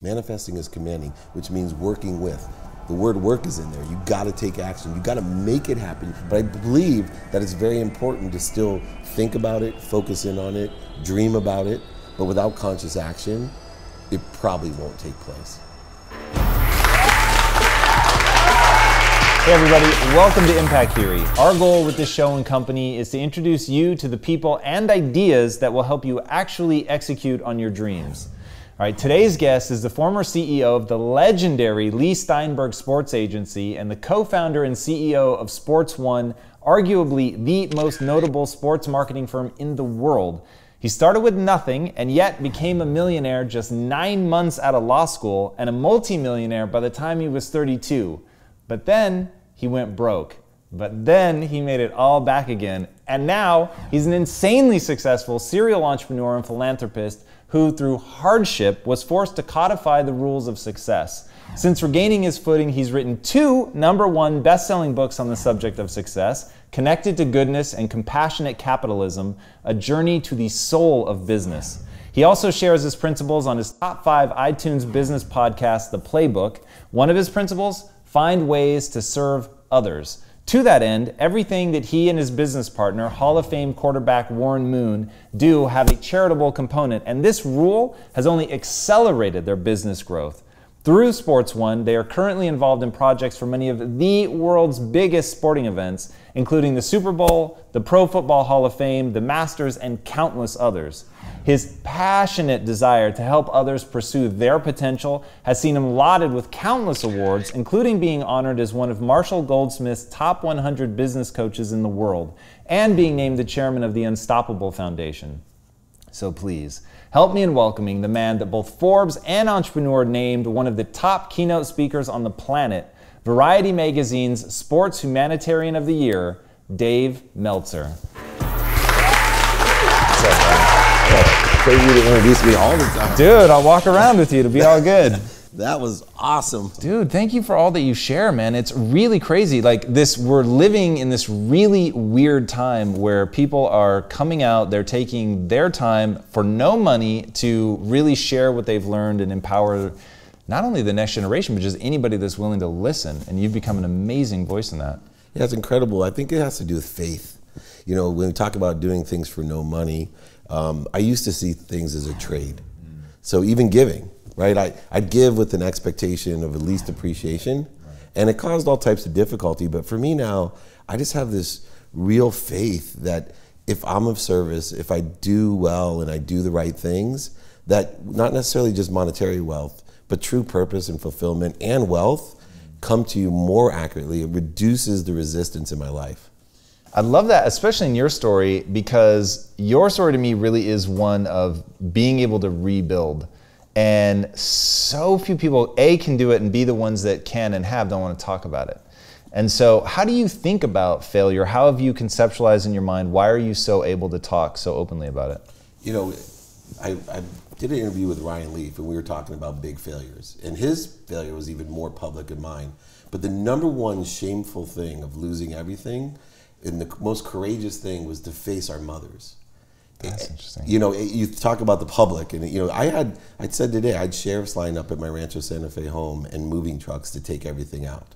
Manifesting is commanding, which means working with. The word work is in there. You got to take action. You got to make it happen. But I believe that it's very important to still think about it, focus in on it, dream about it. But without conscious action, it probably won't take place. Hey everybody, welcome to Impact Theory. Our goal with this show and company is to introduce you to the people and ideas that will help you actually execute on your dreams. All right, today's guest is the former CEO of the legendary Lee Steinberg Sports Agency and the co-founder and CEO of Sports One, arguably the most notable sports marketing firm in the world. He started with nothing and yet became a millionaire just 9 months out of law school and a multimillionaire by the time he was 32. But then he went broke. But then he made it all back again. And now he's an insanely successful serial entrepreneur and philanthropist who, through hardship, was forced to codify the rules of success. Since regaining his footing, he's written 2 #1 best-selling books on the subject of success, Connected to Goodness and Compassionate Capitalism, A Journey to the Soul of Business. He also shares his principles on his top 5 iTunes business podcast, The Playbook. One of his principles, find ways to serve others. To that end, everything that he and his business partner, Hall of Fame quarterback Warren Moon, do have a charitable component, and this rule has only accelerated their business growth. Through Sports One, they are currently involved in projects for many of the world's biggest sporting events, including the Super Bowl, the Pro Football Hall of Fame, the Masters, and countless others. His passionate desire to help others pursue their potential has seen him lauded with countless awards, including being honored as one of Marshall Goldsmith's top 100 business coaches in the world, and being named the chairman of the Unstoppable Foundation. So please, help me in welcoming the man that both Forbes and Entrepreneur named one of the top keynote speakers on the planet, Variety Magazine's Sports Humanitarian of the Year, Dave Meltzer. What's up, buddy? For you to introduce me all the time. Dude, I'll walk around with you. It'll be all good. That was awesome. Dude, thank you for all that you share, man. It's really crazy. Like this, we're living in this really weird time where people are coming out, they're taking their time for no money to really share what they've learned and empower not only the next generation, but just anybody that's willing to listen. And you've become an amazing voice in that. Yeah, it's incredible. I think it has to do with faith. You know, when we talk about doing things for no money, I used to see things as a trade. So even giving, right? I'd give with an expectation of at least appreciation, and it caused all types of difficulty. But for me now, I just have this real faith that if I'm of service, if I do well and I do the right things, that not necessarily just monetary wealth, but true purpose and fulfillment and wealth come to you more accurately. It reduces the resistance in my life. I love that, especially in your story, because your story to me really is one of being able to rebuild. And so few people, A, can do it, and B, the ones that can and have don't want to talk about it. And so how do you think about failure? How have you conceptualized in your mind? Why are you so able to talk so openly about it? You know, I did an interview with Ryan Leaf, and we were talking about big failures. And his failure was even more public than mine. But the #1 shameful thing of losing everything, and the most courageous thing, was to face our mothers. That's interesting. You know, you talk about the public, and you know, I'd said today, I had sheriffs line up at my Rancho Santa Fe home and moving trucks to take everything out.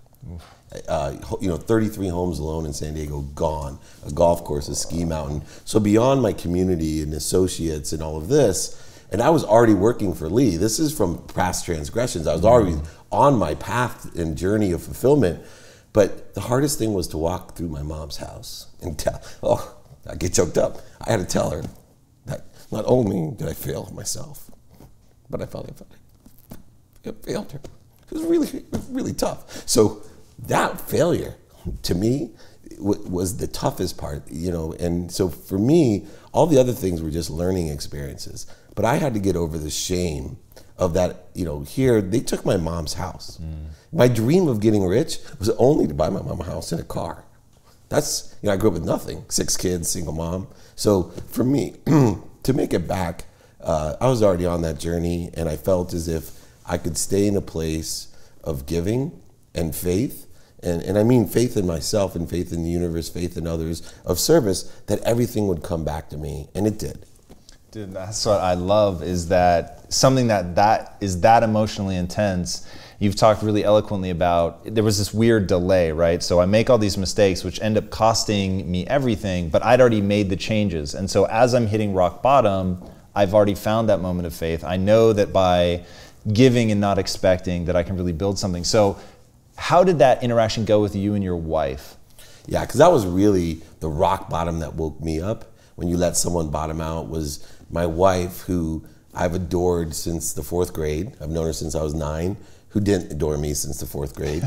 You know, 33 homes alone in San Diego gone, a golf course, a ski mountain. So beyond my community and associates and all of this, and I was already working for Lee. This is from past transgressions. I was already on my path and journey of fulfillment. But the hardest thing was to walk through my mom's house and tell, oh, I get choked up. I had to tell her that not only did I fail myself, but I failed her. It was really tough. So that failure, to me, was the toughest part, you know. And so for me, all the other things were just learning experiences. But I had to get over the shame of that, you know, here, they took my mom's house. My dream of getting rich was only to buy my mom a house and a car. That's, you know, I grew up with nothing, 6 kids, single mom. So for me, to make it back, I was already on that journey, and I felt as if I could stay in a place of giving and faith, and I mean faith in myself and faith in the universe, faith in others, of service, that everything would come back to me, and it did. Dude, that's what I love, is that something that is that emotionally intense. You've talked really eloquently about, there was this weird delay, right? So I make all these mistakes, which end up costing me everything, but I'd already made the changes. And so as I'm hitting rock bottom, I've already found that moment of faith. I know that by giving and not expecting that I can really build something. So how did that interaction go with you and your wife? Yeah, because that was really the rock bottom that woke me up. When you let someone bottom out, was my wife, who I've adored since the 4th grade. I've known her since I was 9, who didn't adore me since the 4th grade.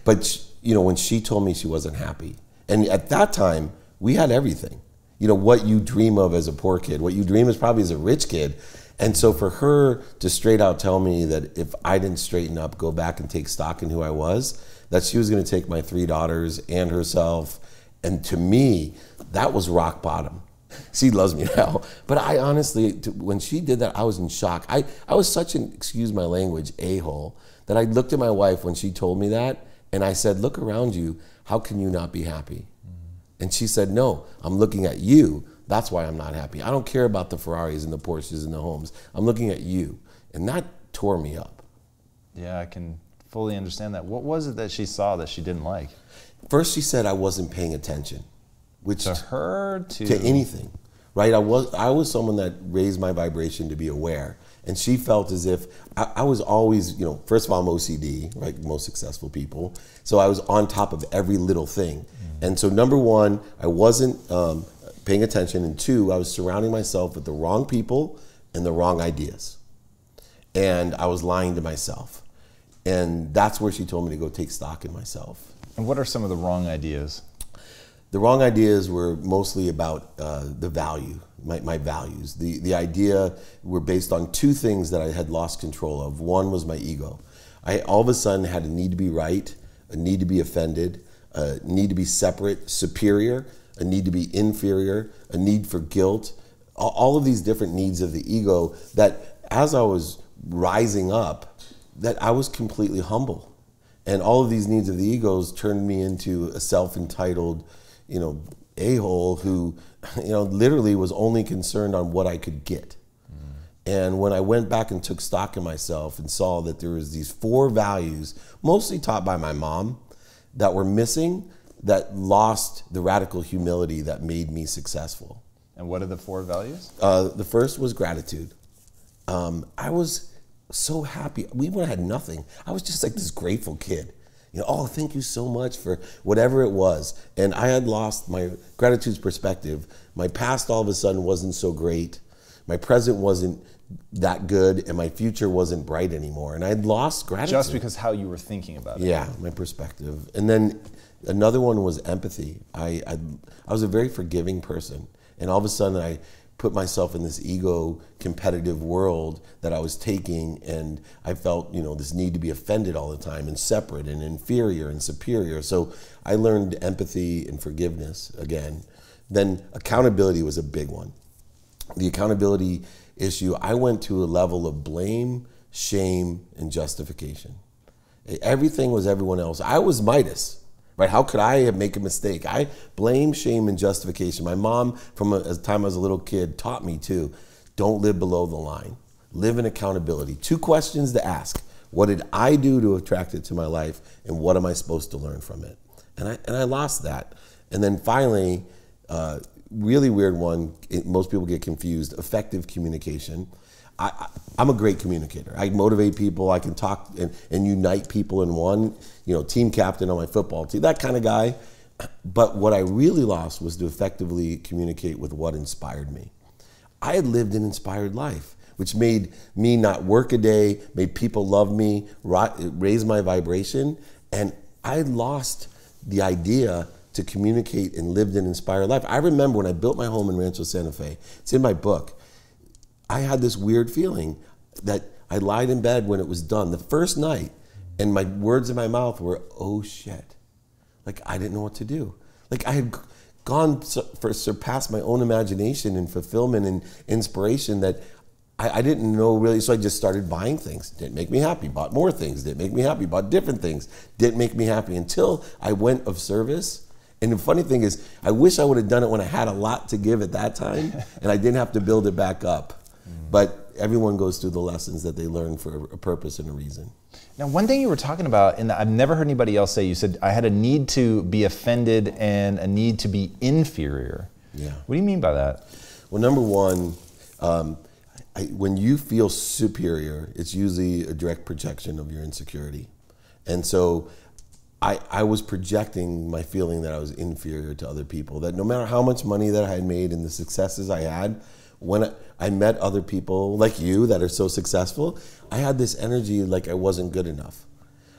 But you know, when she told me she wasn't happy, and at that time, we had everything. You know, what you dream of as a poor kid, what you dream is probably as a rich kid. And so for her to straight out tell me that if I didn't straighten up, go back and take stock in who I was, that she was gonna take my 3 daughters and herself, and to me, that was rock bottom. She loves me now, but I honestly, when she did that, I was in shock. I was such an, excuse my language, a-hole, that I looked at my wife when she told me that, and I said, look around you, how can you not be happy? And she said, no, I'm looking at you. That's why I'm not happy. I don't care about the Ferraris and the Porsches and the homes. I'm looking at you. And that tore me up. Yeah, I can fully understand that. What was it that she saw that she didn't like? First, she said I wasn't paying attention. Which to her, to anything, right? I was someone that raised my vibration to be aware. And she felt as if I was always, you know, first of all, I'm OCD, right? Most successful people. So I was on top of every little thing. And so number one, I wasn't paying attention. And 2, I was surrounding myself with the wrong people and the wrong ideas. And I was lying to myself. And that's where she told me to go take stock in myself. And what are some of the wrong ideas? The wrong ideas were mostly about the value, my values. The idea were based on 2 things that I had lost control of. One was my ego. I all of a sudden had a need to be right, a need to be offended, a need to be separate, superior, a need to be inferior, a need for guilt. All of these different needs of the ego that as I was rising up, that I was completely humble. And all of these needs of the egos turned me into a self-entitled, you know, a-hole who, you know, literally was only concerned on what I could get. And when I went back and took stock in myself and saw that there was these 4 values, mostly taught by my mom, that were missing, that lost the radical humility that made me successful. And what are the 4 values? The first was gratitude. I was so happy. We even had nothing. I was just like this grateful kid. You know, oh, thank you so much for whatever it was. And I had lost my gratitude's perspective. My past all of a sudden wasn't so great. My present wasn't that good, and my future wasn't bright anymore. And I had lost gratitude. Just because how you were thinking about it. Yeah, my perspective. And then another one was empathy. I was a very forgiving person. And all of a sudden I put myself in this ego competitive world that I was taking, and I felt, you know, this need to be offended all the time and separate and inferior and superior. So I learned empathy and forgiveness again. Then accountability was a big one. The accountability issue, I went to a level of blame, shame, and justification. Everything was everyone else. I was Midas. Right? How could I make a mistake? I blame, shame, and justification. My mom, from the time I was a little kid, taught me to don't live below the line. Live in accountability. 2 questions to ask. What did I do to attract it to my life, and what am I supposed to learn from it? And I lost that. And then finally, really weird one, most people get confused, effective communication. I'm a great communicator. I motivate people. I can talk and unite people in one, you know, team captain on my football team, that kind of guy. But what I really lost was to effectively communicate with what inspired me. I had lived an inspired life, which made me not work a day, made people love me, raise my vibration. And I had lost the idea to communicate and lived an inspired life. I remember when I built my home in Rancho Santa Fe, it's in my book, I had this weird feeling that I lied in bed when it was done the first night, and my words in my mouth were, oh shit. Like I didn't know what to do. Like I had gone surpassed my own imagination and fulfillment and inspiration that I didn't know really, so I just started buying things. Didn't make me happy, bought more things, didn't make me happy, bought different things, didn't make me happy until I went of service And the funny thing is, I wish I would have done it when I had a lot to give at that time, and I didn't have to build it back up. But everyone goes through the lessons that they learn for a purpose and a reason. Now, one thing you were talking about, and I've never heard anybody else say, you said, I had a need to be offended and a need to be inferior. Yeah. What do you mean by that? Well, number one, when you feel superior, it's usually a direct projection of your insecurity. And so I was projecting my feeling that I was inferior to other people, that no matter how much money that I had made and the successes I had, when I met other people like you that are so successful, I had this energy like I wasn't good enough.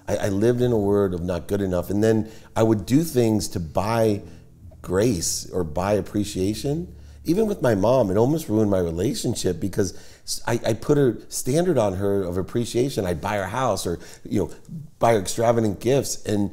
I lived in a world of not good enough. And then I would do things to buy grace or buy appreciation. Even with my mom, it almost ruined my relationship because I put a standard on her of appreciation. I'd buy her house or buy her extravagant gifts, and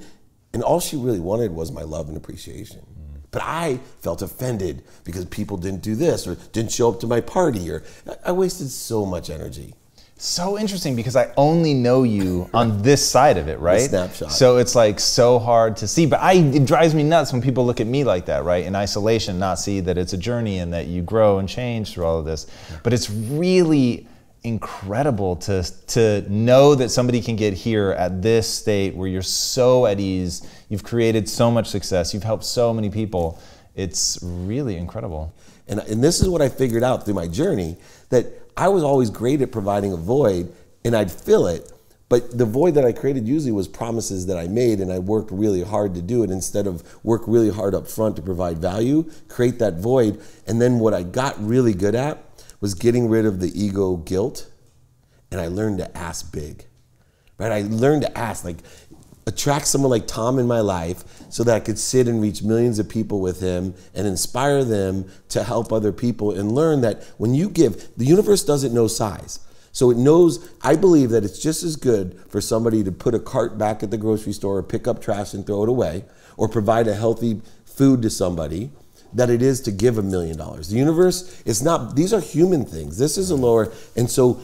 all she really wanted was my love and appreciation. But I felt offended because people didn't do this or didn't show up to my party, or I wasted so much energy. So interesting, because I only know you on this side of it, right? The snapshot. So it's like so hard to see, but it drives me nuts when people look at me like that, right? In isolation, not see that it's a journey and that you grow and change through all of this. But it's really incredible to know that somebody can get here at this state where you're so at ease, you've created so much success, you've helped so many people. It's really incredible. And this is what I figured out through my journey, that I was always great at providing a void, and I'd fill it, but the void that I created usually was promises that I made, and I worked really hard to do it instead of work really hard up front to provide value, create that void. And then what I got really good at was getting rid of the ego guilt, and I learned to ask big, right? I learned to ask, like, attract someone like Tom in my life so that I could sit and reach millions of people with him and inspire them to help other people, and learn that when you give, the universe doesn't know size. So it knows, I believe that it's just as good for somebody to put a cart back at the grocery store or pick up trash and throw it away, or provide a healthy food to somebody, that it is to give $1 million. The universe, it's not, these are human things. This is a lower, and so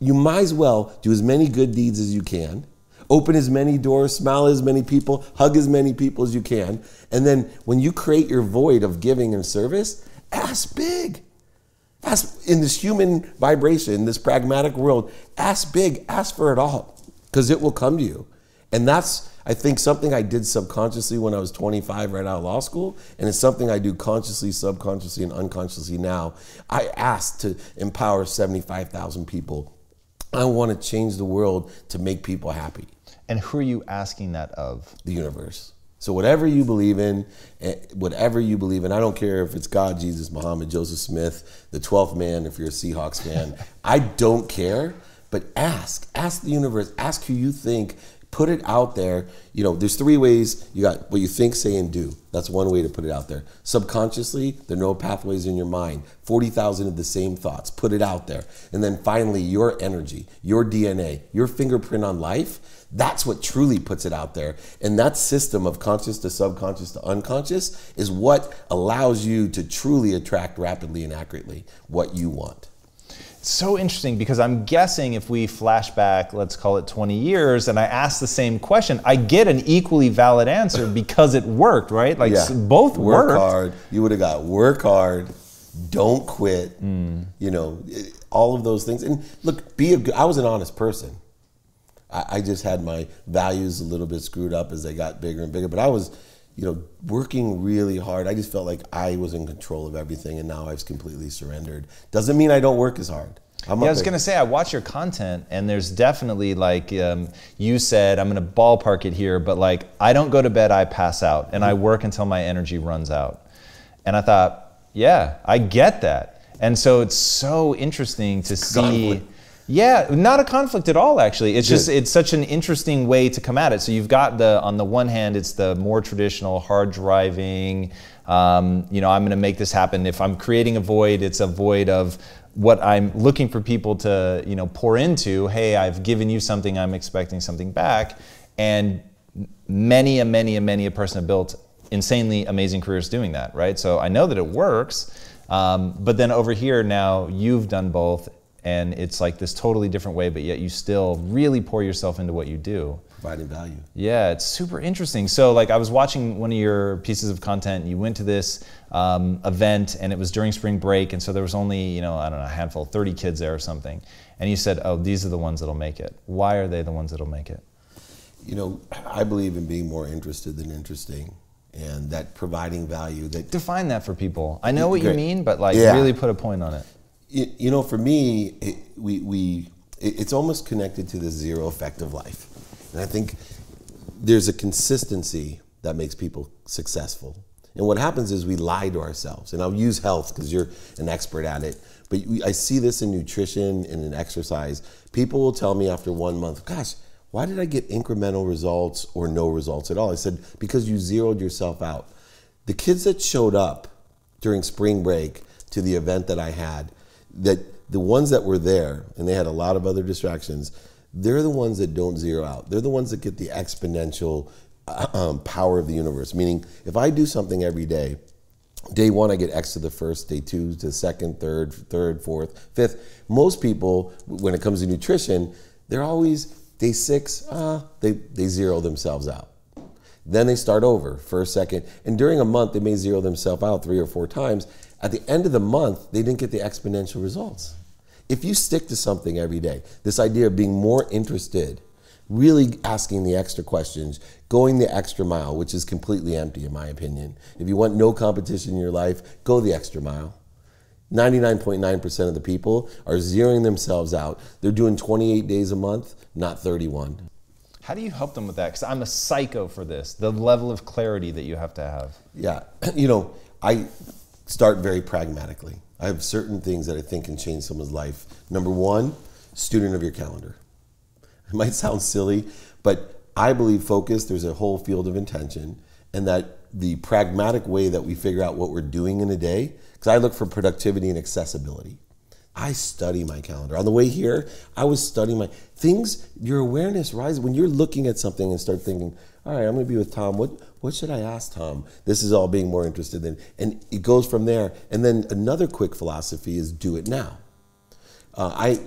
you might as well do as many good deeds as you can, open as many doors, smile as many people, hug as many people as you can. And then when you create your void of giving and service, ask big. Ask in this human vibration, this pragmatic world, ask big, ask for it all, because it will come to you. And that's, I think, something I did subconsciously when I was 25 right out of law school, and it's something I do consciously, subconsciously, and unconsciously now. I asked to empower 75,000 people. I want to change the world to make people happy. And who are you asking that of? The universe. So whatever you believe in, I don't care if it's God, Jesus, Muhammad, Joseph Smith, the 12th man, if you're a Seahawks fan, I don't care, but ask the universe, ask who you think, put it out there. There's 3 ways. You got what you think, say, and do. That's one way to put it out there. Subconsciously, there are no pathways in your mind. 40,000 of the same thoughts. Put it out there. And then finally, your energy, your DNA, your fingerprint on life, that's what truly puts it out there. And that system of conscious to subconscious to unconscious is what allows you to truly attract rapidly and accurately what you want. So interesting, because I'm guessing if we flash back, let's call it 20 years, and I ask the same question, I get an equally valid answer because it worked, right? Like, yeah. Both worked. Work hard. You would have got work hard, don't quit, all of those things. And look, I was an honest person. I just had my values a little bit screwed up as they got bigger and bigger, but I was working really hard. I just felt like I was in control of everything, and now I've completely surrendered. Doesn't mean I don't work as hard. I was going to say, I watch your content, and there's definitely, like you said, I'm going to ballpark it here, but like, I don't go to bed, I pass out, and I work until my energy runs out. And I thought, yeah, I get that. And so it's so interesting to see. Conflict. Yeah, not a conflict at all, actually. It's just, it's such an interesting way to come at it. So you've got on the one hand, it's the more traditional, hard driving, I'm going to make this happen. If I'm creating a void, it's a void of what I'm looking for people to, pour into. Hey, I've given you something, I'm expecting something back. And many a person have built insanely amazing careers doing that, right? So I know that it works. But then over here now, you've done both. and it's like this totally different way, but yet you still really pour yourself into what you do. Providing value. Yeah, it's super interesting. So like I was watching one of your pieces of content, and you went to this event, and it was during spring break, and so there was only, I don't know, a handful, 30 kids there or something. And you said, oh, these are the ones that'll make it. Why are they the ones that'll make it? I believe in being more interested than interesting, and that providing value. That define that for people. I know what you mean, but really put a point on it. For me, it's almost connected to the zero effective life. And I think there's a consistency that makes people successful. And what happens is we lie to ourselves. And I'll use health because you're an expert at it. But I see this in nutrition and in exercise. People will tell me after 1 month, gosh, why did I get incremental results or no results at all? I said, because you zeroed yourself out. The kids that showed up during spring break to the event that I had, that the ones that were there, and they had a lot of other distractions, they're the ones that don't zero out. They're the ones that get the exponential power of the universe. Meaning, if I do something every day, day one I get X to the first, day two to the second, third, fourth, fifth. Most people, when it comes to nutrition, they're always day six, they zero themselves out. Then they start over, first, second, and during a month they may zero themselves out 3 or 4 times. At the end of the month, they didn't get the exponential results. If you stick to something every day, this idea of being more interested, really asking the extra questions, going the extra mile, which is completely empty in my opinion. If you want no competition in your life, go the extra mile. 99.9% of the people are zeroing themselves out. They're doing 28 days a month, not 31. How do you help them with that? Because I'm a psycho for this, the level of clarity that you have to have. Yeah, I start very pragmatically. I have certain things that I think can change someone's life. Number one, student of your calendar. It might sound silly, but I believe focus, there's a whole field of intention, and that the pragmatic way that we figure out what we're doing in a day, because I look for productivity and accessibility. I study my calendar. On the way here, I was studying my things. Your awareness rises when you're looking at something and start thinking, all right, I'm going to be with Tom. What should I ask Tom? This is all being more interested in. And it goes from there. And then another quick philosophy is do it now.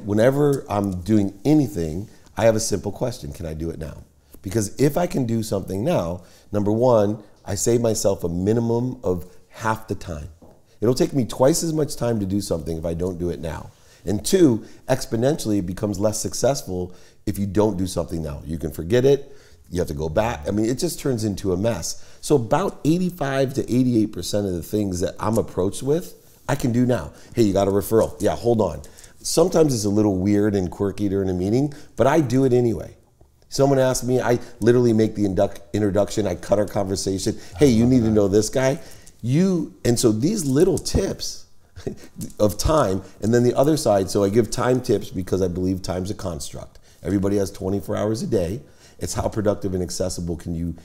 Whenever I'm doing anything, I have a simple question. Can I do it now? Because if I can do something now, number one, I save myself a minimum of half the time. It'll take me twice as much time to do something if I don't do it now. And two, exponentially, it becomes less successful if you don't do something now. You can forget it. You have to go back. I mean, it just turns into a mess. So about 85 to 88% of the things that I'm approached with, I can do now. Hey, you got a referral. Yeah, hold on. Sometimes it's a little weird and quirky during a meeting, but I do it anyway. Someone asked me, I literally make the introduction. I cut our conversation. Hey, you need to know this guy. And so these little tips of time, and then the other side, so I give time tips because I believe time's a construct. Everybody has 24 hours a day. It's how productive and accessible can you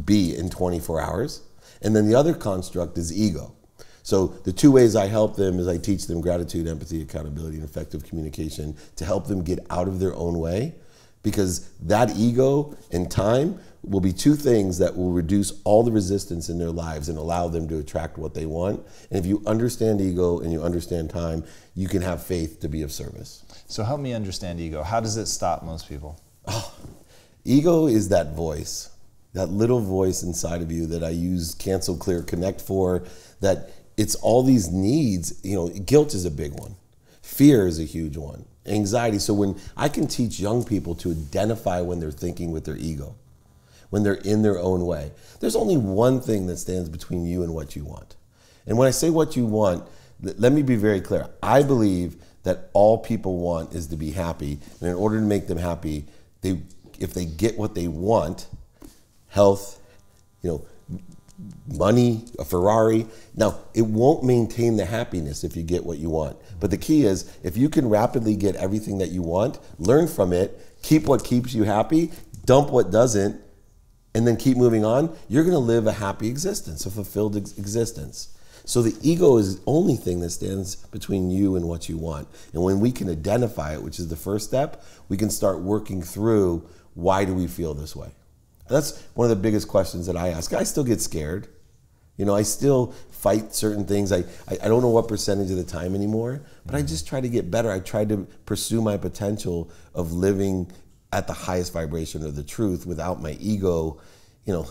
be in 24 hours. And then the other construct is ego. So the two ways I help them is I teach them gratitude, empathy, accountability, and effective communication to help them get out of their own way, because that ego and time will be two things that will reduce all the resistance in their lives and allow them to attract what they want. And if you understand ego and you understand time, you can have faith to be of service. So help me understand ego. How does it stop most people? Ego is that voice, that little voice inside of you that I use Cancel, Clear, Connect for, that it's all these needs. Guilt is a big one. Fear is a huge one. Anxiety. So when I can teach young people to identify when they're thinking with their ego, when they're in their own way, there's only one thing that stands between you and what you want. And when I say what you want, let me be very clear. I believe that all people want is to be happy. And in order to make them happy, if they get what they want, health, money, a Ferrari. Now, it won't maintain the happiness if you get what you want. But the key is, if you can rapidly get everything that you want, learn from it, keep what keeps you happy, dump what doesn't, and then keep moving on, you're going to live a happy existence, a fulfilled existence. So the ego is the only thing that stands between you and what you want. And when we can identify it, which is the first step, we can start working through, why do we feel this way? That's one of the biggest questions that I ask. I still get scared. I still fight certain things. I don't know what percentage of the time anymore, but I just tried to get better. I tried to pursue my potential of living at the highest vibration of the truth without my ego, you know,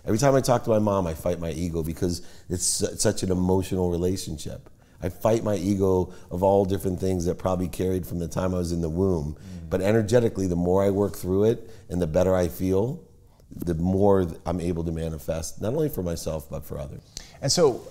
every time I talk to my mom, I fight my ego because it's such an emotional relationship. I fight my ego of all different things that probably carried from the time I was in the womb. But energetically, the more I work through it and the better I feel, the more I'm able to manifest, not only for myself, but for others. And so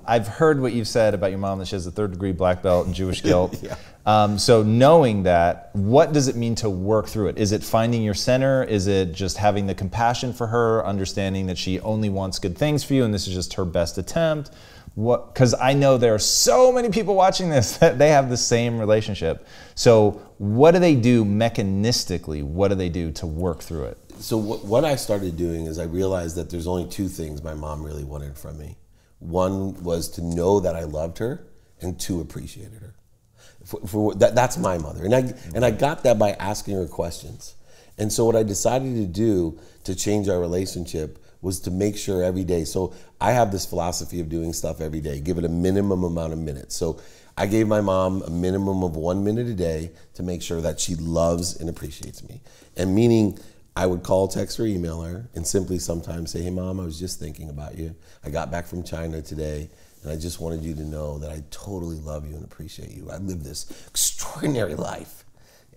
I've heard what you've said about your mom, that she has a 3rd-degree black belt in Jewish guilt. Yeah. So knowing that, what does it mean to work through it? Is it finding your center? Is it just having the compassion for her, understanding that she only wants good things for you and this is just her best attempt? Because I know there are so many people watching this that they have the same relationship. So what do they do mechanistically? What do they do to work through it? So what I started doing is I realized that there's only 2 things my mom really wanted from me. One was to know that I loved her, and 2, appreciated her. That's my mother. And I got that by asking her questions. And so what I decided to do to change our relationship was to make sure every day. So I have this philosophy of doing stuff every day, give it a minimum amount of minutes. So I gave my mom a minimum of 1 minute a day to make sure that she loves and appreciates me. And meaning I would call, text, or email her and simply sometimes say, hey Mom, I was just thinking about you. I got back from China today and I just wanted you to know that I totally love you and appreciate you. I live this extraordinary life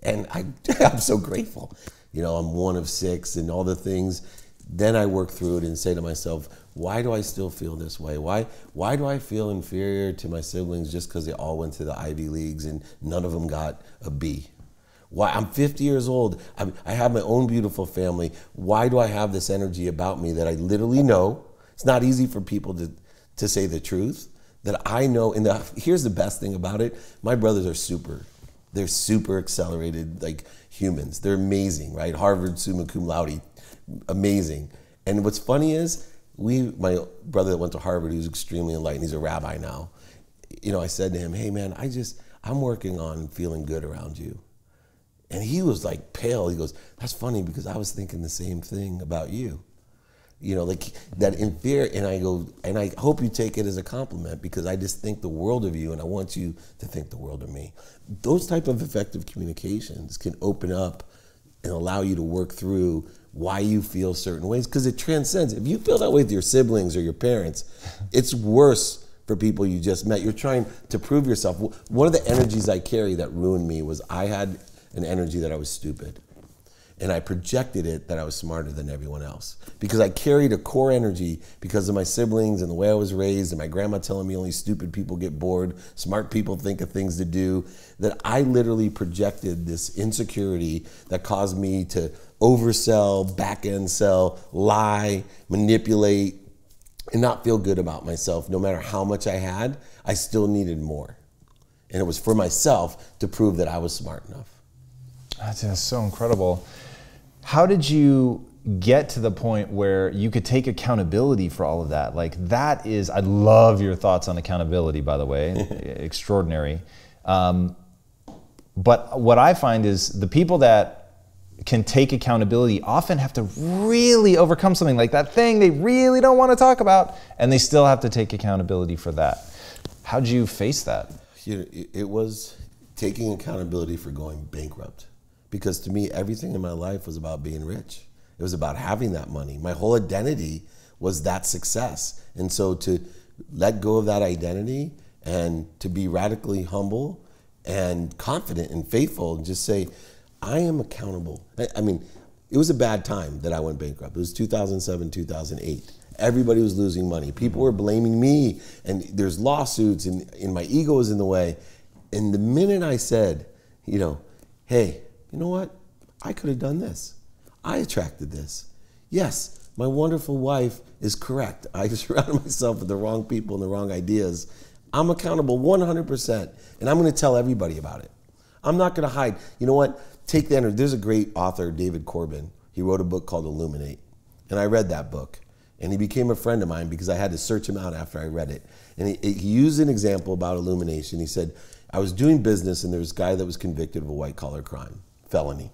and I'm so grateful. You know, I'm one of 6 and all the things. Then I work through it and say to myself, why do I still feel this way? Why do I feel inferior to my siblings just because they all went to the Ivy Leagues and none of them got a B? Why? I'm 50 years old. I have my own beautiful family. Why do I have this energy about me that I literally know? It's not easy for people to say the truth, that I know. And here's the best thing about it. My brothers are they're super accelerated, like humans. They're amazing, right? Harvard summa cum laude, amazing. And what's funny is, my brother that went to Harvard, who's extremely enlightened, he's a rabbi now. You know, I said to him, hey man, I'm working on feeling good around you. And he was like pale. He goes, that's funny because I was thinking the same thing about you. You know, like that in fear. And I go, and I hope you take it as a compliment because I just think the world of you and I want you to think the world of me. Those type of effective communications can open up and allow you to work through why you feel certain ways, because it transcends. If you feel that way with your siblings or your parents, it's worse for people you just met. You're trying to prove yourself. One of the energies I carry that ruined me was I had an energy that I was stupid. And I projected it that I was smarter than everyone else. Because I carried a core energy because of my siblings and the way I was raised and my grandma telling me only stupid people get bored, smart people think of things to do, that I literally projected this insecurity that caused me to oversell, back-end sell, lie, manipulate, and not feel good about myself. No matter how much I had, I still needed more. And it was for myself to prove that I was smart enough. That's so incredible. How did you get to the point where you could take accountability for all of that? Like that is, I love your thoughts on accountability, by the way, extraordinary. But what I find is the people that can take accountability often have to really overcome something like that thing they really don't want to talk about, and they still have to take accountability for that. How'd you face that? It was taking accountability for going bankrupt. Because to me, everything in my life was about being rich. It was about having that money. My whole identity was that success. And so to let go of that identity and to be radically humble and confident and faithful and just say, I am accountable. I mean, it was a bad time that I went bankrupt. It was 2007, 2008. Everybody was losing money. People were blaming me and there's lawsuits and my ego was in the way. And the minute I said, you know, hey, you know what? I could have done this. I attracted this. Yes, my wonderful wife is correct. I surrounded myself with the wrong people and the wrong ideas. I'm accountable 100%, and I'm going to tell everybody about it. I'm not going to hide. You know what? Take the energy. There's a great author, David Corbin. He wrote a book called Illuminate, and I read that book, and he became a friend of mine because I had to search him out after I read it. And he used an example about illumination. He said, I was doing business, and there was a guy that was convicted of a white-collar crime. Felony.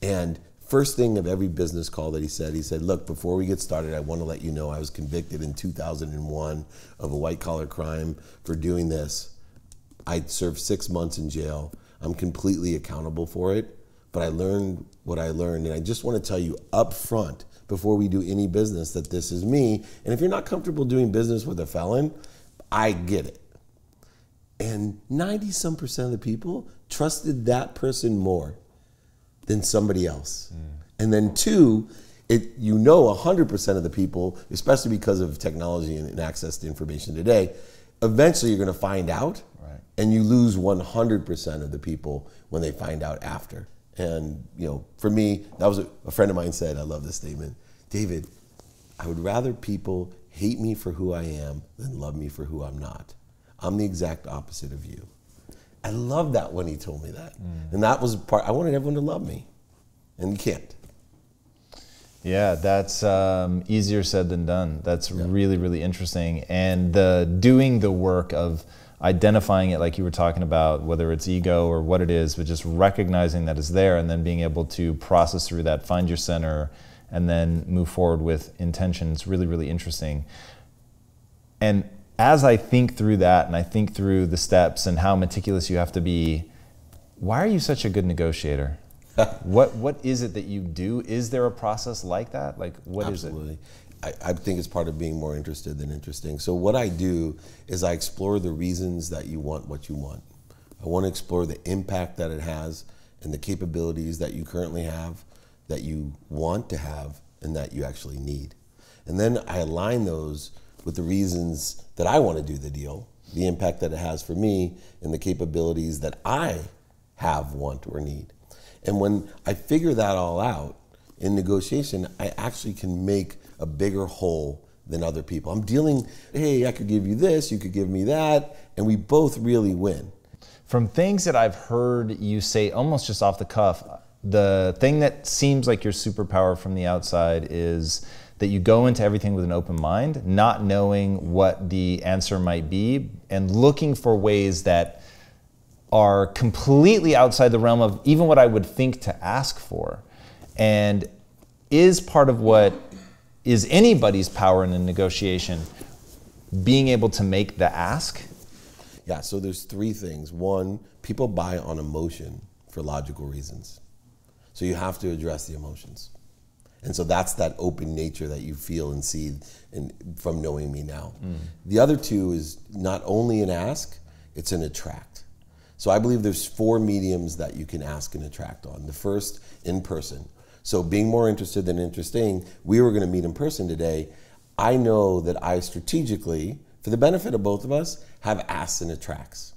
And First thing of every business call that he said, look, before we get started, I want to let you know I was convicted in 2001 of a white collar crime for doing this. I served 6 months in jail. I'm completely accountable for it, but I learned what I learned. And I just want to tell you up front, before we do any business, that this is me. And if you're not comfortable doing business with a felon, I get it. And 90-some% of the people trusted that person more than somebody else. And then two, 100% of the people, especially because of technology and access to information today, eventually you're going to find out, and you lose 100% of the people when they find out after. And for me, that was a friend of mine said, I love this statement, David, I would rather people hate me for who I am than love me for who I'm not. I'm the exact opposite of you. I love that when he told me that. And that was part, I wanted everyone to love me, and you can't. Yeah, that's easier said than done. That's really, really interesting. And doing the work of identifying it, like you were talking about, whether it's ego or what it is, but just recognizing that it's there and then being able to process through that, find your center, and then move forward with intention. It's really, really interesting. And as I think through that and I think through the steps and how meticulous you have to be, why are you such a good negotiator? What is it that you do? Is there a process like that? Like, what Absolutely. is it? I think it's part of being more interested than interesting. So what I do is I explore the reasons that you want what you want. I want to explore the impact that it has and the capabilities that you currently have, that you want to have, and that you actually need. And then I align those with the reasons that I want to do the deal, the impact that it has for me, and the capabilities that I have, want, or need. And when I figure that all out in negotiation, I actually can make a bigger whole than other people. I'm dealing, hey, I could give you this, you could give me that, and we both really win. From things that I've heard you say almost just off the cuff, the thing that seems like your superpower from the outside is that you go into everything with an open mind, not knowing what the answer might be, and looking for ways that are completely outside the realm of even what I would think to ask for. And is part of what is anybody's power in a negotiation, being able to make the ask? Yeah, so there's three things. One, people buy on emotion for logical reasons. So you have to address the emotions. And so that's that open nature that you feel and see from knowing me now. The other two is not only an ask, it's an attract. So I believe there's 4 mediums that you can ask and attract on. The first, in person. So being more interested than interesting, we were going to meet in person today. I know that I strategically, for the benefit of both of us, have asks and attracts.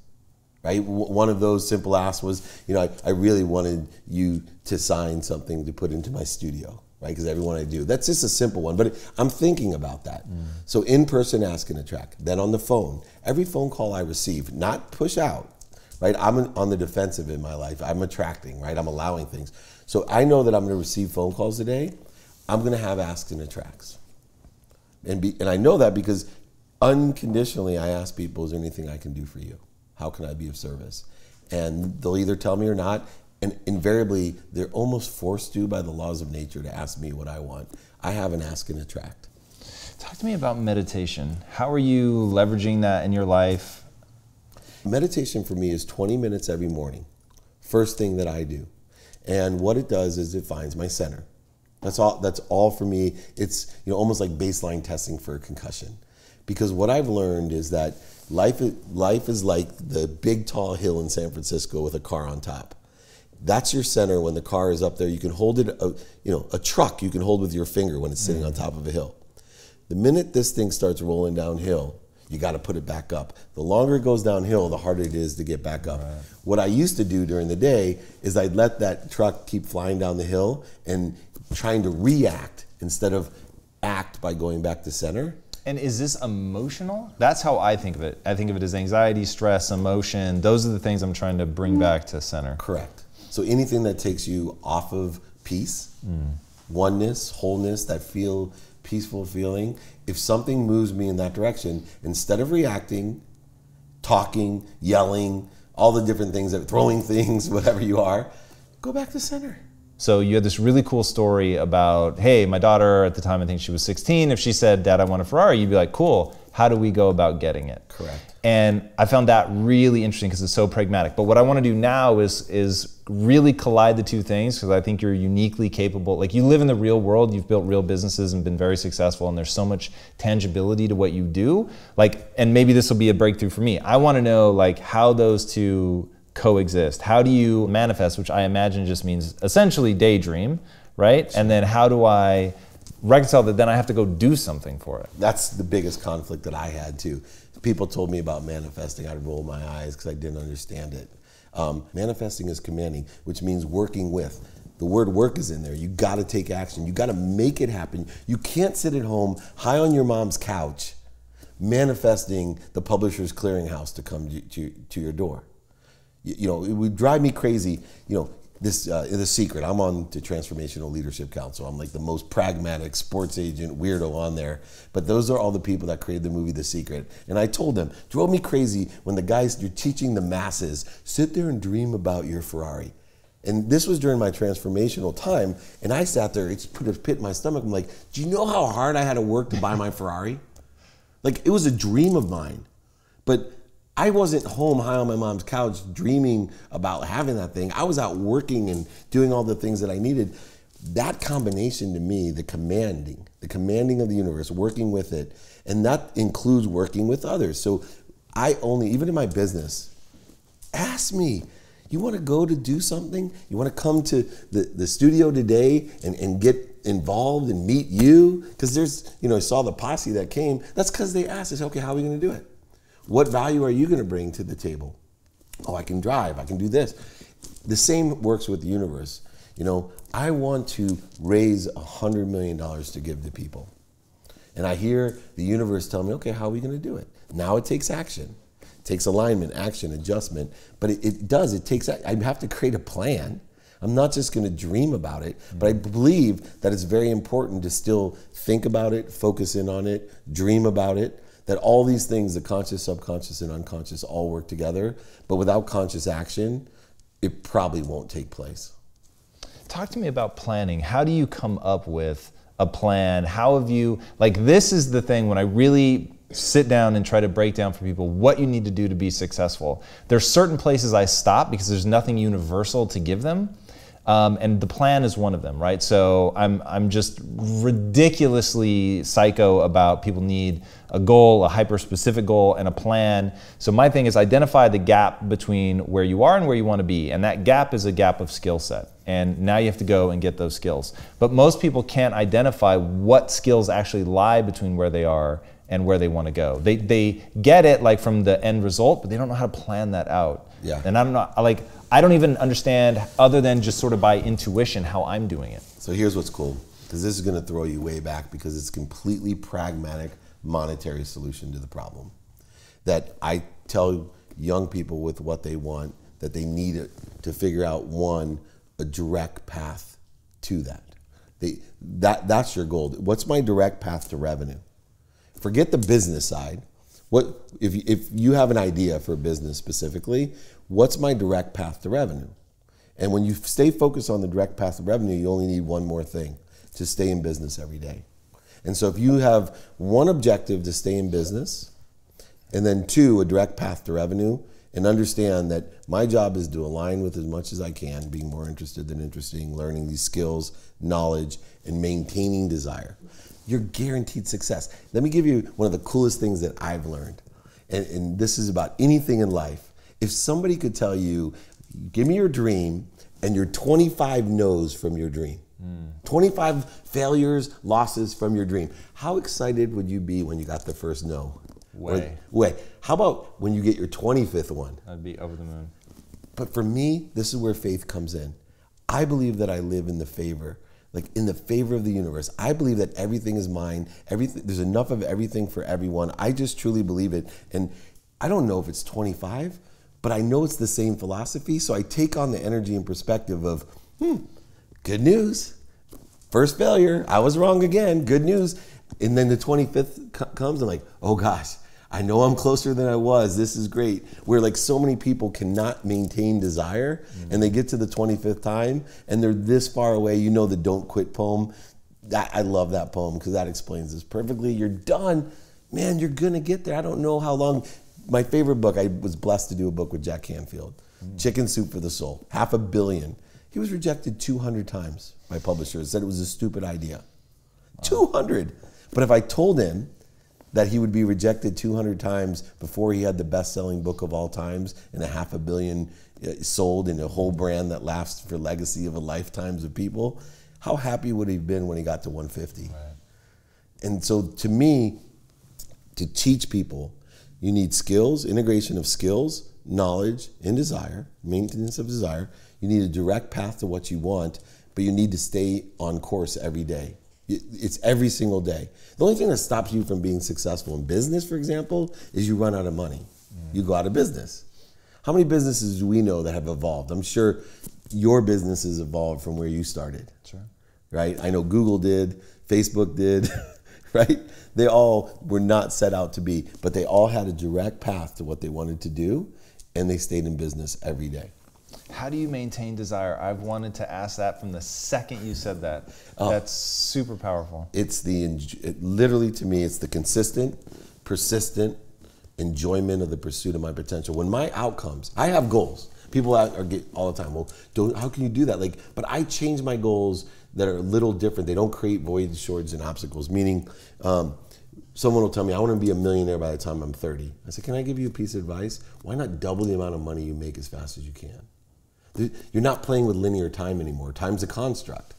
Right? One of those simple asks was, I really wanted you to sign something to put into my studio. Right, because everyone I do. That's just a simple one, but I'm thinking about that. So in person, ask and attract. Then on the phone, every phone call I receive, not push out, right? I'm on the defensive in my life. I'm attracting, right? I'm allowing things. So I know that I'm going to receive phone calls today. I'm going to have asks and attracts. And I know that because unconditionally I ask people, is there anything I can do for you? How can I be of service? And they'll either tell me or not. And invariably, they're almost forced to by the laws of nature to ask me what I want. I have an ask and attract. Talk to me about meditation. How are you leveraging that in your life? Meditation for me is 20 minutes every morning. First thing that I do. And what it does is it finds my center. That's all for me. It's almost like baseline testing for a concussion. Because what I've learned is that life is like the big tall hill in San Francisco with a car on top. That's your center when the car is up there. You can hold it, a truck you can hold with your finger when it's sitting on top of a hill. The minute this thing starts rolling downhill, you got to put it back up. The longer it goes downhill, the harder it is to get back up. Right. What I used to do during the day is I'd let that truck keep flying down the hill and trying to react instead of act by going back to center. And is this emotional? That's how I think of it. I think of it as anxiety, stress, emotion. Those are the things I'm trying to bring back to center. Correct. So anything that takes you off of peace, oneness, wholeness, that peaceful feeling, if something moves me in that direction, instead of reacting, talking, yelling, all the different things, throwing things, whatever you are, go back to center. So you had this really cool story about, hey, my daughter at the time, I think she was 16, if she said, Dad, I want a Ferrari, you'd be like, cool, how do we go about getting it? Correct. And I found that really interesting because it's so pragmatic. But what I want to do now is really collide the two things, because I think you're uniquely capable. Like, you live in the real world, you've built real businesses and been very successful, and there's so much tangibility to what you do. Like, and maybe this will be a breakthrough for me. I want to know like how those two coexist. How do you manifest, which I imagine just means essentially daydream, right? And then how do I reconcile that then I have to go do something for it? That's the biggest conflict that I had too. People told me about manifesting, I'd roll my eyes because I didn't understand it. Manifesting is commanding, which means working with. The word work is in there. You got to take action. You got to make it happen. You can't sit at home high on your mom's couch manifesting the Publishers Clearinghouse to come to your door. You know, it would drive me crazy. You know, this The Secret. I'm on the Transformational Leadership Council. I'm like the most pragmatic sports agent weirdo on there. But those are all the people that created the movie The Secret. And I told them, drove me crazy when the guys, you're teaching the masses, sit there and dream about your Ferrari. And this was during my transformational time. And I sat there, it put a pit in my stomach. I'm like, do you know how hard I had to work to buy my Ferrari? Like, it was a dream of mine. But I wasn't home high on my mom's couch dreaming about having that thing. I was out working and doing all the things that I needed. That combination to me, the commanding of the universe, working with it, and that includes working with others. So I only, even in my business, ask me, you want to go to do something? You want to come to the studio today and get involved and meet you? Because there's, you know, I saw the posse that came. That's because they asked us, okay, how are we going to do it? What value are you going to bring to the table? Oh, I can drive, I can do this. The same works with the universe. You know, I want to raise $100 million to give to people. And I hear the universe tell me, okay, how are we going to do it? Now it takes action. It takes alignment, action, adjustment. But it takes, I have to create a plan. I'm not just going to dream about it, but I believe that it's very important to still think about it, focus in on it, dream about it. That all these things, the conscious, subconscious, and unconscious, all work together. But without conscious action, it probably won't take place. Talk to me about planning. How do you come up with a plan? How have you, like, this is the thing when I really sit down and try to break down for people what you need to do to be successful. There's certain places I stop because there's nothing universal to give them. And the plan is one of them, right? So I'm just ridiculously psycho about people need a goal, a hyper-specific goal, and a plan. So my thing is identify the gap between where you are and where you want to be. And that gap is a gap of skill set. And now you have to go and get those skills. But most people can't identify what skills actually lie between where they are and where they want to go. They get it like from the end result, but they don't know how to plan that out. Yeah. And I don't even understand, other than just sort of by intuition, how I'm doing it. So here's what's cool, because this is going to throw you way back, because it's completely pragmatic, monetary solution to the problem. That I tell young people with what they want, that they need it to figure out, one, a direct path to that. That's your goal. What's my direct path to revenue? Forget the business side. What if you have an idea for a business specifically, what's my direct path to revenue? And when you stay focused on the direct path to revenue, you only need one more thing, to stay in business every day. And so if you have one objective to stay in business, and then two, a direct path to revenue, and understand that my job is to align with as much as I can, being more interested than interesting, learning these skills, knowledge, and maintaining desire, you're guaranteed success. Let me give you one of the coolest things that I've learned. And this is about anything in life. If somebody could tell you, give me your dream and your 25 no's from your dream, 25 failures, losses from your dream, how excited would you be when you got the first no? Way. How about when you get your 25th one? I'd be over the moon. But for me, this is where faith comes in. I believe that I live in the favor, like in the favor of the universe. I believe that everything is mine. There's enough of everything for everyone. I just truly believe it. And I don't know if it's 25, but I know it's the same philosophy. So I take on the energy and perspective of, good news. First failure, I was wrong again, good news. And then the 25th comes, I'm like, oh gosh, I know I'm closer than I was. This is great. Where like so many people cannot maintain desire, and they get to the 25th time and they're this far away. You know the Don't Quit poem. I love that poem because that explains this perfectly. You're done. Man, you're going to get there. I don't know how long. My favorite book, I was blessed to do a book with Jack Canfield, Chicken Soup for the Soul, 500 million. He was rejected 200 times by publishers, said it was a stupid idea. 200. But if I told him that he would be rejected 200 times before he had the best-selling book of all times and 500 million sold in a whole brand that lasts for legacy of a lifetimes of people, how happy would he have been when he got to 150? Right. And so to me, to teach people, you need skills, integration of skills, knowledge, and desire, maintenance of desire. You need a direct path to what you want, but you need to stay on course every day. It's every single day. The only thing that stops you from being successful in business, for example, is you run out of money. You go out of business. How many businesses do we know that have evolved? I'm sure your business has evolved from where you started. Sure. Right? I know Google did, Facebook did, right? They all were not set out to be, but they all had a direct path to what they wanted to do, and they stayed in business every day. How do you maintain desire? I've wanted to ask that from the second you said that. That's super powerful. Literally to me, it's the consistent, persistent enjoyment of the pursuit of my potential. When my outcomes, I have goals. People get all the time, well, how can you do that? But I change my goals that are a little different. They don't create voids, shorts, and obstacles, meaning someone will tell me, I want to be a millionaire by the time I'm 30. I say, can I give you a piece of advice? Why not double the amount of money you make as fast as you can? You're not playing with linear time anymore. Time's a construct.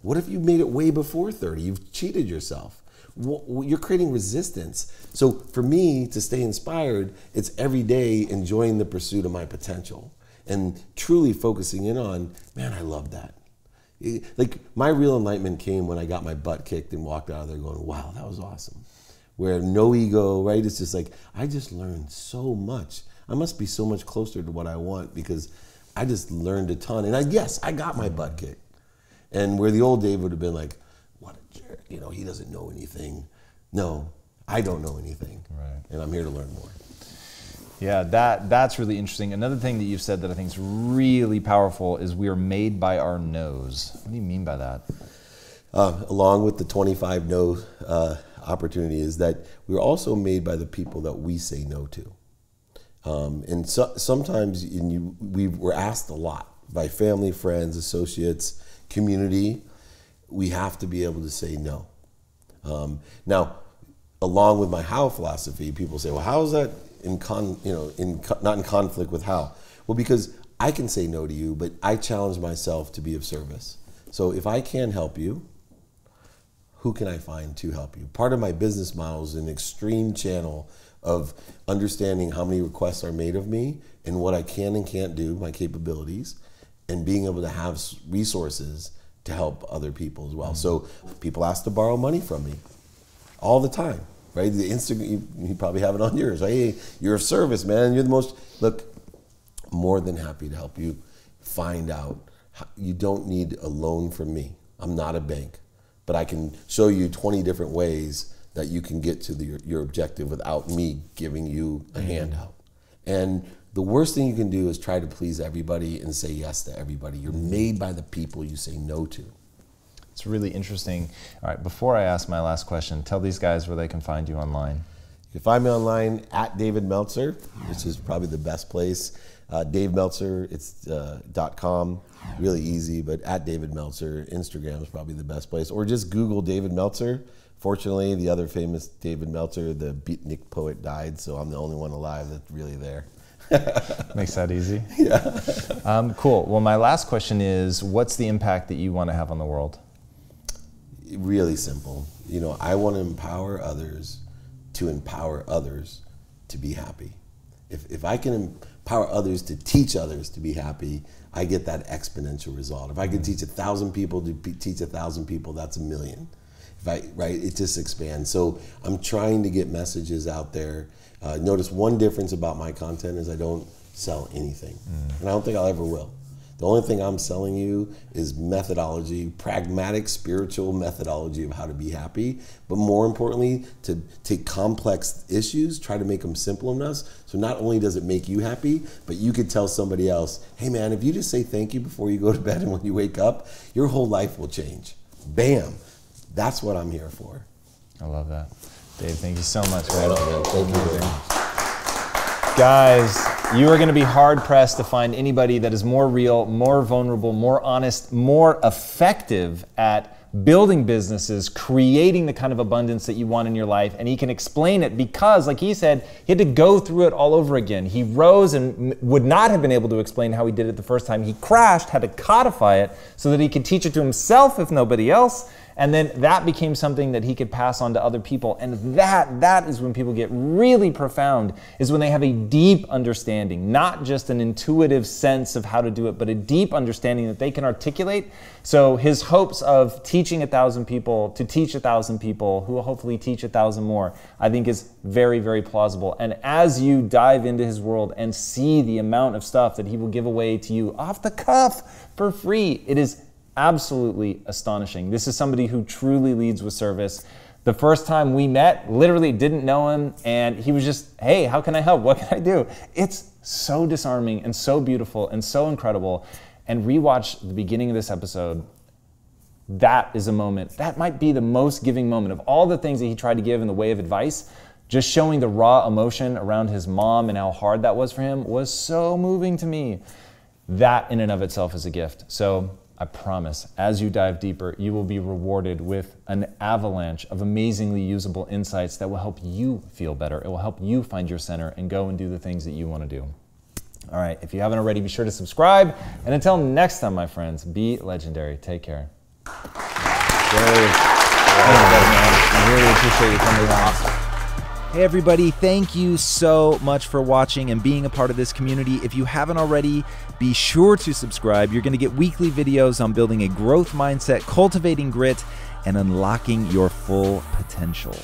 What if you made it way before 30? You've cheated yourself. You're creating resistance. So for me to stay inspired, it's every day enjoying the pursuit of my potential and truly focusing in on, man, I love that. Like my real enlightenment came when I got my butt kicked and walked out of there going, wow, that was awesome. Where no ego, right? It's just like, I just learned so much. I must be so much closer to what I want because I just learned a ton. And yes, I got my butt kicked. And where the old Dave would have been like, what a jerk, he doesn't know anything. No, I don't know anything. Right. And I'm here to learn more. Yeah, that's really interesting. Another thing that you've said that I think is really powerful is we are made by our no's. What do you mean by that? Along with the 25 no opportunity is that we're also made by the people that we say no to. And sometimes we're asked a lot by family, friends, associates, community. We have to be able to say no. Now, along with my how philosophy, people say, well, how is that not in conflict with how? Well, because I can say no to you, but I challenge myself to be of service. So if I can help you, who can I find to help you? Part of my business model is an extreme channel of understanding how many requests are made of me and what I can and can't do, my capabilities, and being able to have resources to help other people as well. Mm-hmm. So people ask to borrow money from me all the time, right? The Instagram, you probably have it on yours. Hey, you're of service, man. You're the most, look, more than happy to help you find out. You don't need a loan from me. I'm not a bank, but I can show you 20 different ways that you can get to your objective without me giving you a handout. And the worst thing you can do is try to please everybody and say yes to everybody. You're made by the people you say no to. It's really interesting. All right, before I ask my last question, tell these guys where they can find you online. You can find me online at David Meltzer, which is probably the best place. Dave Meltzer, it's .com, really easy, but at David Meltzer. Instagram is probably the best place. Or just Google David Meltzer. Fortunately, the other famous David Meltzer, the beatnik poet, died, so I'm the only one alive that's really there. Makes that easy. Yeah. Cool. Well, my last question is, what's the impact that you want to have on the world? Really simple. I want to empower others to be happy. If I can empower others to teach others to be happy, I get that exponential result. If I can teach 1,000 people to teach 1,000 people, that's 1 million. It just expands. So I'm trying to get messages out there. Notice one difference about my content is I don't sell anything. And I don't think I'll ever will. The only thing I'm selling you is methodology, pragmatic, spiritual methodology of how to be happy. But more importantly, to take complex issues, try to make them simple enough. So not only does it make you happy, but you could tell somebody else, hey man, if you just say thank you before you go to bed and when you wake up, your whole life will change. Bam. That's what I'm here for. I love that. Dave, thank you so much, man. Thank you very much. Guys, you are going to be hard-pressed to find anybody that is more real, more vulnerable, more honest, more effective at building businesses, creating the kind of abundance that you want in your life, and he can explain it because, like he said, he had to go through it all over again. He rose and would not have been able to explain how he did it the first time. He crashed, had to codify it so that he could teach it to himself if nobody else. And then that became something that he could pass on to other people. And that is when people get really profound, is when they have a deep understanding, not just an intuitive sense of how to do it, but a deep understanding that they can articulate. So his hopes of teaching 1,000 people to teach 1,000 people who will hopefully teach 1,000 more, I think is very, very plausible. And as you dive into his world and see the amount of stuff that he will give away to you off the cuff for free, it is absolutely astonishing. This is somebody who truly leads with service. The first time we met, literally didn't know him, and he was just, hey, how can I help? What can I do? It's so disarming and so beautiful and so incredible. And rewatch the beginning of this episode. That is a moment, that might be the most giving moment of all the things that he tried to give in the way of advice. Just showing the raw emotion around his mom and how hard that was for him was so moving to me. That in and of itself is a gift. So I promise, as you dive deeper, you will be rewarded with an avalanche of amazingly usable insights that will help you feel better. It will help you find your center and go and do the things that you want to do. All right, if you haven't already, be sure to subscribe. And until next time, my friends, be legendary. Take care. Dave, I really appreciate you coming on. Hey everybody, thank you so much for watching and being a part of this community. If you haven't already, be sure to subscribe. You're going to get weekly videos on building a growth mindset, cultivating grit, and unlocking your full potential.